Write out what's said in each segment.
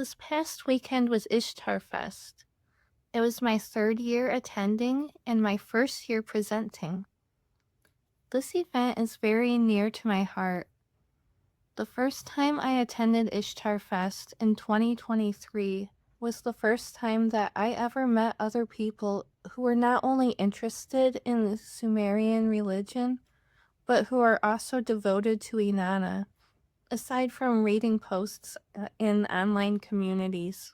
This past weekend was Ishtarfest. It was my third year attending and my first year presenting. This event is very near to my heart. The first time I attended Ishtarfest in 2023 was the first time that I ever met other people who were not only interested in the Sumerian religion, but who are also devoted to Inanna, aside from reading posts in online communities.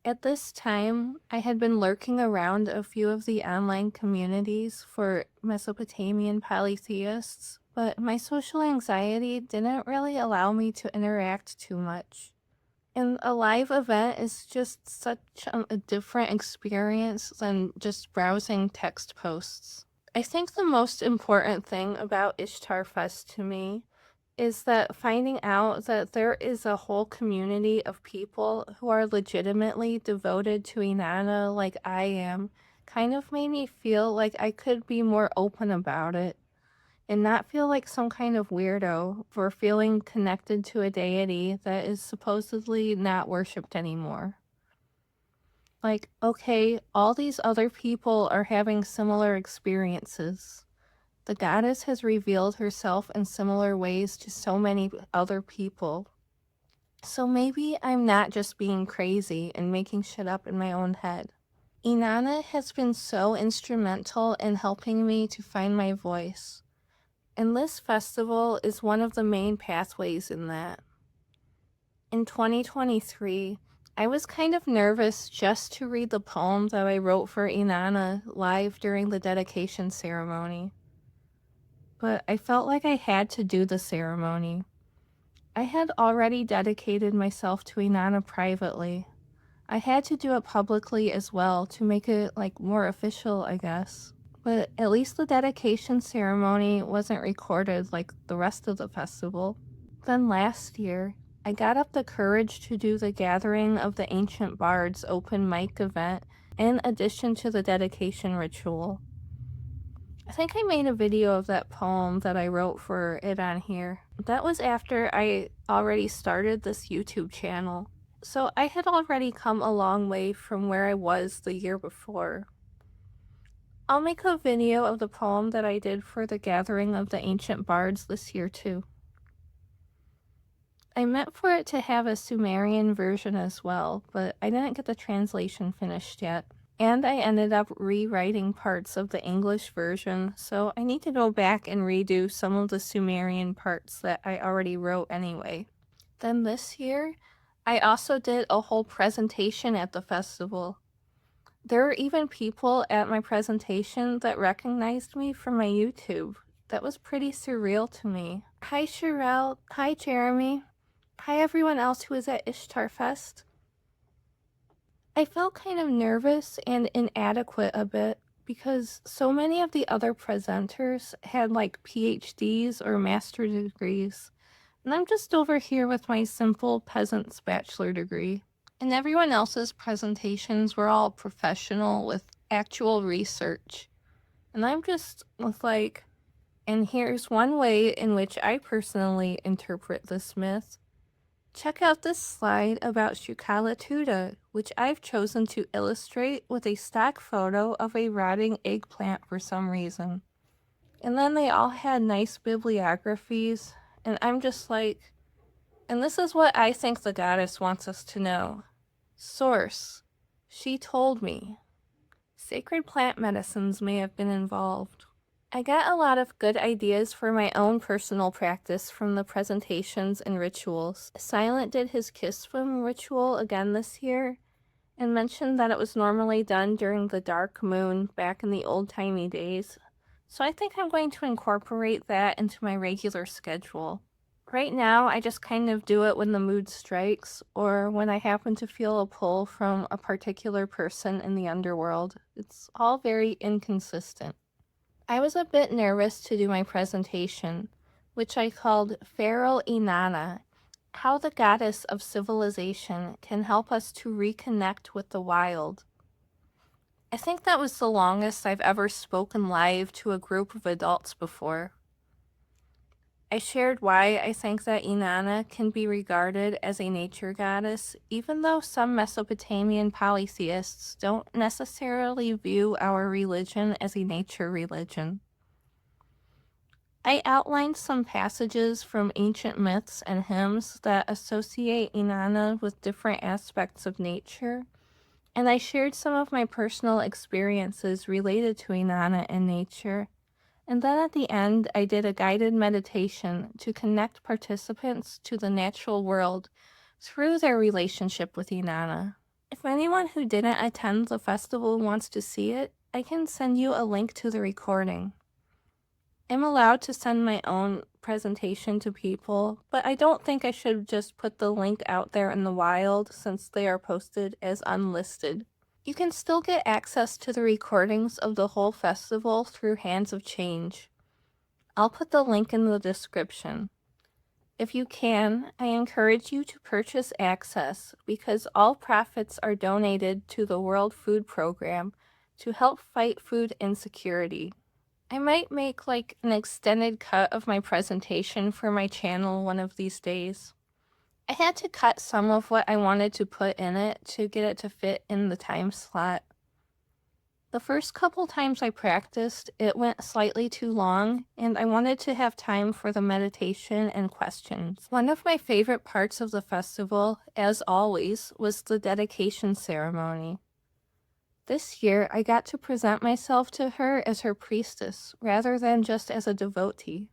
At this time, I had been lurking around a few of the online communities for Mesopotamian polytheists, but my social anxiety didn't really allow me to interact too much. And a live event is just such a different experience than just browsing text posts. I think the most important thing about Ishtarfest to me is that finding out that there is a whole community of people who are legitimately devoted to Inanna like I am kind of made me feel like I could be more open about it and not feel like some kind of weirdo for feeling connected to a deity that is supposedly not worshipped anymore. Like, okay, all these other people are having similar experiences. The goddess has revealed herself in similar ways to so many other people. So maybe I'm not just being crazy and making shit up in my own head. Inanna has been so instrumental in helping me to find my voice, and this festival is one of the main pathways in that. In 2023, I was kind of nervous just to read the poem that I wrote for Inanna live during the dedication ceremony. But I felt like I had to do the ceremony. I had already dedicated myself to Inanna privately. I had to do it publicly as well to make it more official, I guess. But at least the dedication ceremony wasn't recorded like the rest of the festival. Then last year, I got up the courage to do the Gathering of the Ancient Bards open mic event in addition to the dedication ritual. I think I made a video of that poem that I wrote for it on here. That was after I already started this YouTube channel, so I had already come a long way from where I was the year before. I'll make a video of the poem that I did for the Gathering of the Ancient Bards this year too. I meant for it to have a Sumerian version as well, but I didn't get the translation finished yet. And I ended up rewriting parts of the English version, so I need to go back and redo some of the Sumerian parts that I already wrote anyway. Then this year, I also did a whole presentation at the festival. There were even people at my presentation that recognized me from my YouTube. That was pretty surreal to me. Hi Sherelle, hi Jeremy, hi everyone else who was at Ishtarfest. I felt kind of nervous and inadequate a bit because so many of the other presenters had PhDs or master's degrees, and I'm just over here with my simple peasant's bachelor degree. And everyone else's presentations were all professional with actual research. And I'm just with and here's one way in which I personally interpret this myth. Check out this slide about Tuda, which I've chosen to illustrate with a stock photo of a rotting eggplant for some reason. And then they all had nice bibliographies, and I'm just and this is what I think the goddess wants us to know. Source: she told me. Sacred plant medicines may have been involved. I got a lot of good ideas for my own personal practice from the presentations and rituals. Silent did his kiss swim ritual again this year, and mentioned that it was normally done during the dark moon back in the old-timey days, so I think I'm going to incorporate that into my regular schedule. Right now, I just kind of do it when the mood strikes, or when I happen to feel a pull from a particular person in the underworld. It's all very inconsistent. I was a bit nervous to do my presentation, which I called Feral Inanna, How the Goddess of Civilization Can Help Us to Reconnect with the Wild. I think that was the longest I've ever spoken live to a group of adults before. I shared why I think that Inanna can be regarded as a nature goddess, even though some Mesopotamian polytheists don't necessarily view our religion as a nature religion. I outlined some passages from ancient myths and hymns that associate Inanna with different aspects of nature, and I shared some of my personal experiences related to Inanna and nature. And then at the end, I did a guided meditation to connect participants to the natural world through their relationship with Inanna. If anyone who didn't attend the festival wants to see it, I can send you a link to the recording. I'm allowed to send my own presentation to people, but I don't think I should just put the link out there in the wild since they are posted as unlisted. You can still get access to the recordings of the whole festival through Hands of Change. I'll put the link in the description. If you can, I encourage you to purchase access because all profits are donated to the World Food Program to help fight food insecurity. I might make like an extended cut of my presentation for my channel one of these days. I had to cut some of what I wanted to put in it to get it to fit in the time slot. The first couple times I practiced, it went slightly too long, and I wanted to have time for the meditation and questions. One of my favorite parts of the festival, as always, was the dedication ceremony. This year, I got to present myself to her as her priestess, rather than just as a devotee.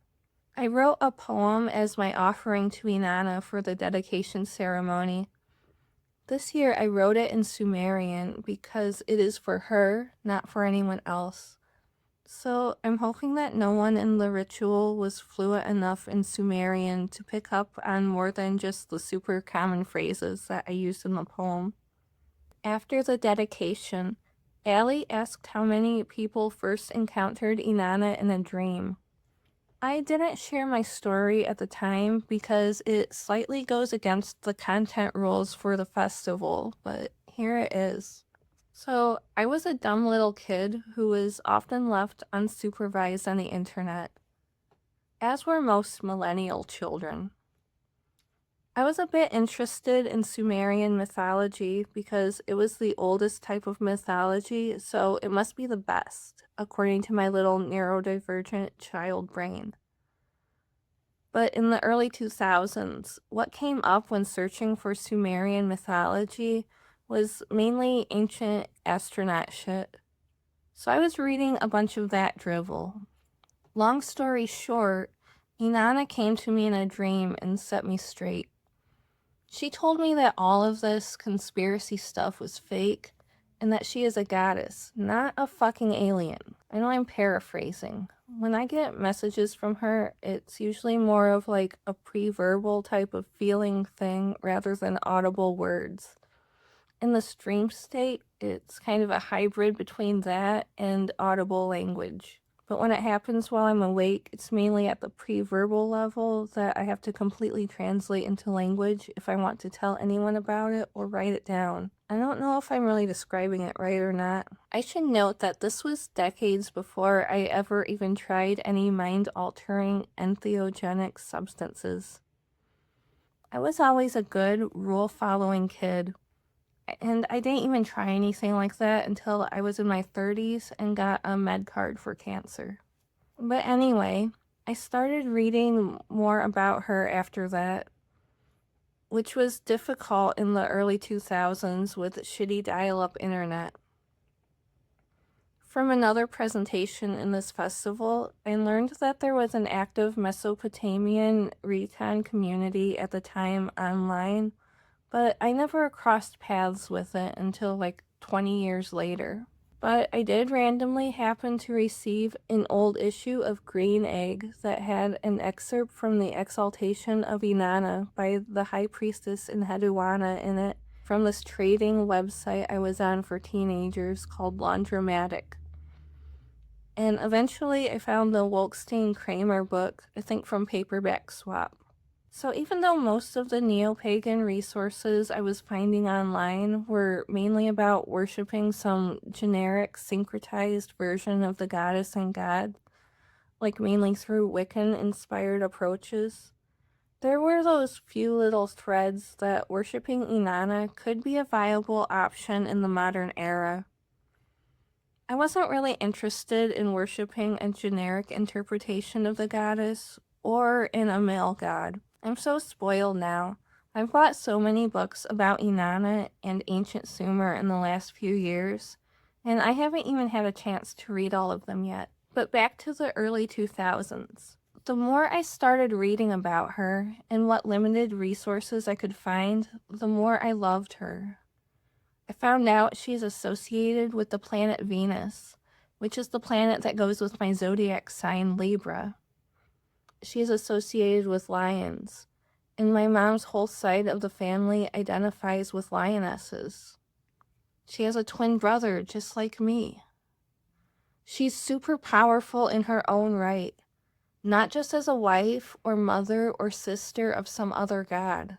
I wrote a poem as my offering to Inanna for the dedication ceremony. This year I wrote it in Sumerian because it is for her, not for anyone else. So I'm hoping that no one in the ritual was fluent enough in Sumerian to pick up on more than just the super common phrases that I used in the poem. After the dedication, Allie asked how many people first encountered Inanna in a dream. I didn't share my story at the time because it slightly goes against the content rules for the festival, but here it is. So, I was a dumb little kid who was often left unsupervised on the internet, as were most millennial children. I was a bit interested in Sumerian mythology because it was the oldest type of mythology, so it must be the best, according to my little neurodivergent child brain. But in the early 2000s, what came up when searching for Sumerian mythology was mainly ancient astronaut shit. So I was reading a bunch of that drivel. Long story short, Inanna came to me in a dream and set me straight. She told me that all of this conspiracy stuff was fake and that she is a goddess, not a fucking alien. I know I'm paraphrasing. When I get messages from her, it's usually more of like a pre-verbal type of feeling thing rather than audible words. In the stream state, it's kind of a hybrid between that and audible language. But when it happens while I'm awake, it's mainly at the pre-verbal level that I have to completely translate into language if I want to tell anyone about it or write it down. I don't know if I'm really describing it right or not. I should note that this was decades before I ever even tried any mind-altering entheogenic substances. I was always a good, rule-following kid, and I didn't even try anything like that until I was in my 30s and got a med card for cancer. But anyway, I started reading more about her after that, which was difficult in the early 2000s with shitty dial-up internet. From another presentation in this festival, I learned that there was an active Mesopotamian recon community at the time online, but I never crossed paths with it until like 20 years later. But I did randomly happen to receive an old issue of Green Egg that had an excerpt from the Exaltation of Inanna by the High Priestess in Hedwana in it from this trading website I was on for teenagers called Laundromatic. And eventually I found the Wolkstein-Kramer book, I think from Paperback Swap. So even though most of the neo-pagan resources I was finding online were mainly about worshipping some generic syncretized version of the goddess and god, like mainly through Wiccan-inspired approaches. There were those few little threads that worshipping Inanna could be a viable option in the modern era. I wasn't really interested in worshipping a generic interpretation of the goddess or in a male god. I'm so spoiled now. I've bought so many books about Inanna and ancient Sumer in the last few years, and I haven't even had a chance to read all of them yet. But back to the early 2000s. The more I started reading about her and what limited resources I could find, the more I loved her. I found out she's associated with the planet Venus, which is the planet that goes with my zodiac sign Libra. She is associated with lions, and my mom's whole side of the family identifies with lionesses. She has a twin brother just like me. She's super powerful in her own right, not just as a wife or mother or sister of some other god.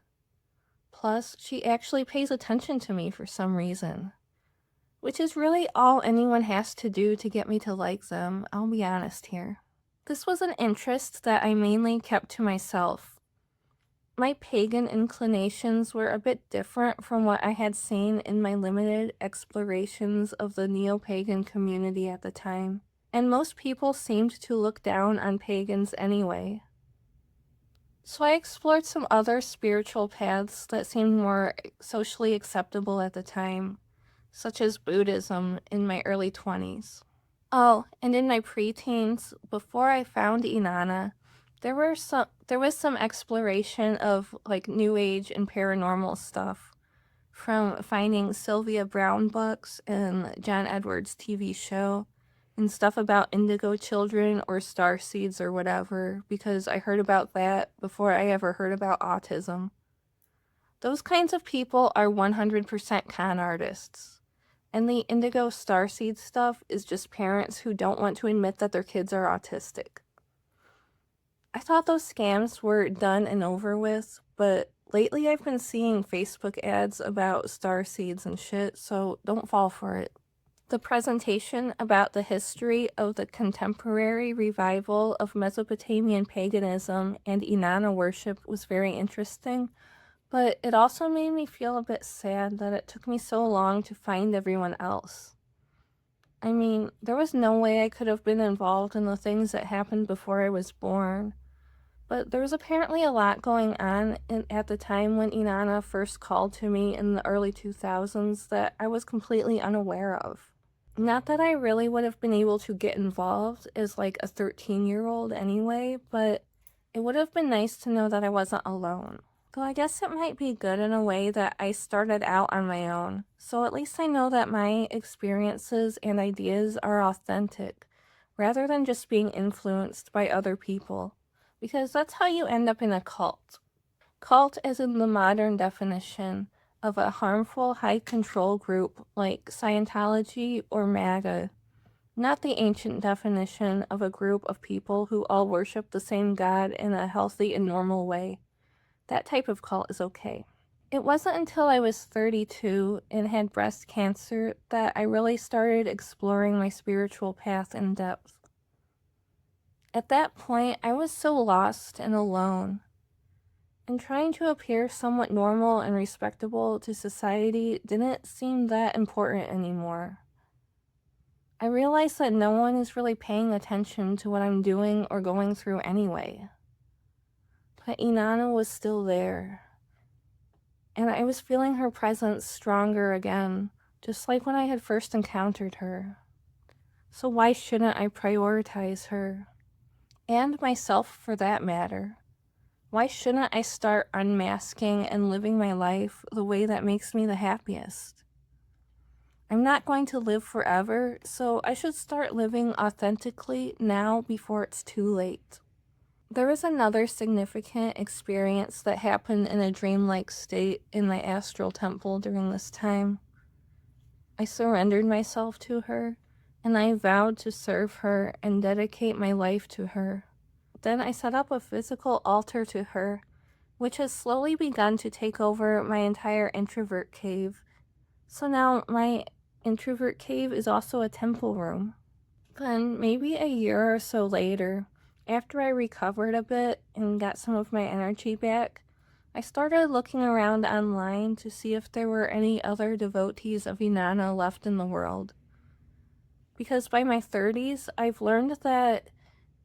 Plus, she actually pays attention to me for some reason. Which is really all anyone has to do to get me to like them, I'll be honest here. This was an interest that I mainly kept to myself. My pagan inclinations were a bit different from what I had seen in my limited explorations of the neo-pagan community at the time, and most people seemed to look down on pagans anyway. So I explored some other spiritual paths that seemed more socially acceptable at the time, such as Buddhism in my early 20s. Oh, and in my preteens, before I found Inanna, there was some exploration of like new age and paranormal stuff, from finding Sylvia Browne books and John Edwards' TV show, and stuff about indigo children or star seeds or whatever, because I heard about that before I ever heard about autism. Those kinds of people are 100% con artists. And the indigo starseed stuff is just parents who don't want to admit that their kids are autistic. I thought those scams were done and over with, but lately I've been seeing Facebook ads about starseeds and shit, so don't fall for it. The presentation about the history of the contemporary revival of Mesopotamian paganism and Inanna worship was very interesting, but it also made me feel a bit sad that it took me so long to find everyone else. I mean, there was no way I could have been involved in the things that happened before I was born, but there was apparently a lot going on at the time when Inanna first called to me in the early 2000s that I was completely unaware of. Not that I really would have been able to get involved as like a 13-year-old anyway, but it would have been nice to know that I wasn't alone. Though I guess it might be good in a way that I started out on my own, so at least I know that my experiences and ideas are authentic, rather than just being influenced by other people, because that's how you end up in a cult. Cult as in the modern definition of a harmful high-control group like Scientology or MAGA, not the ancient definition of a group of people who all worship the same god in a healthy and normal way. That type of cult is okay. It wasn't until I was 32 and had breast cancer that I really started exploring my spiritual path in depth. At that point, I was so lost and alone, and trying to appear somewhat normal and respectable to society didn't seem that important anymore. I realized that no one is really paying attention to what I'm doing or going through anyway. But Inanna was still there, and I was feeling her presence stronger again, just like when I had first encountered her. So why shouldn't I prioritize her? And myself, for that matter. Why shouldn't I start unmasking and living my life the way that makes me the happiest? I'm not going to live forever, so I should start living authentically now before it's too late. There was another significant experience that happened in a dreamlike state in my astral temple during this time. I surrendered myself to her, and I vowed to serve her and dedicate my life to her. Then I set up a physical altar to her, which has slowly begun to take over my entire introvert cave. So now my introvert cave is also a temple room. Then, maybe a year or so later, after I recovered a bit and got some of my energy back, I started looking around online to see if there were any other devotees of Inanna left in the world. Because by my 30s, I've learned that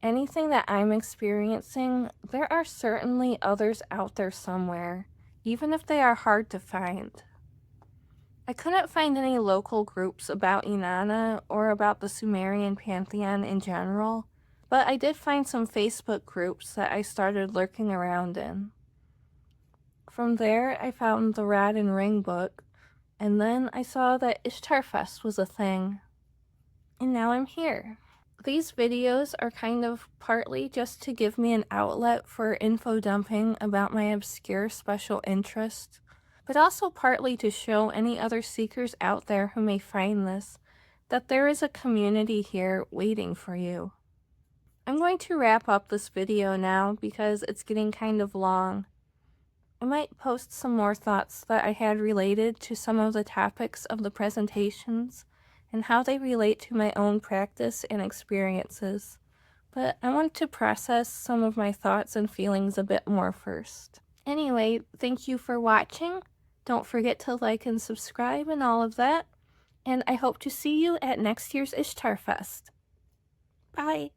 anything that I'm experiencing, there are certainly others out there somewhere, even if they are hard to find. I couldn't find any local groups about Inanna or about the Sumerian pantheon in general, but I did find some Facebook groups that I started lurking around in. From there, I found the Rad and Ring book, and then I saw that Ishtarfest was a thing. And now I'm here. These videos are kind of partly just to give me an outlet for info dumping about my obscure special interests, but also partly to show any other seekers out there who may find this that there is a community here waiting for you. I'm going to wrap up this video now because it's getting kind of long. I might post some more thoughts that I had related to some of the topics of the presentations and how they relate to my own practice and experiences, but I want to process some of my thoughts and feelings a bit more first. Anyway, thank you for watching. Don't forget to like and subscribe and all of that, and I hope to see you at next year's Ishtarfest. Bye!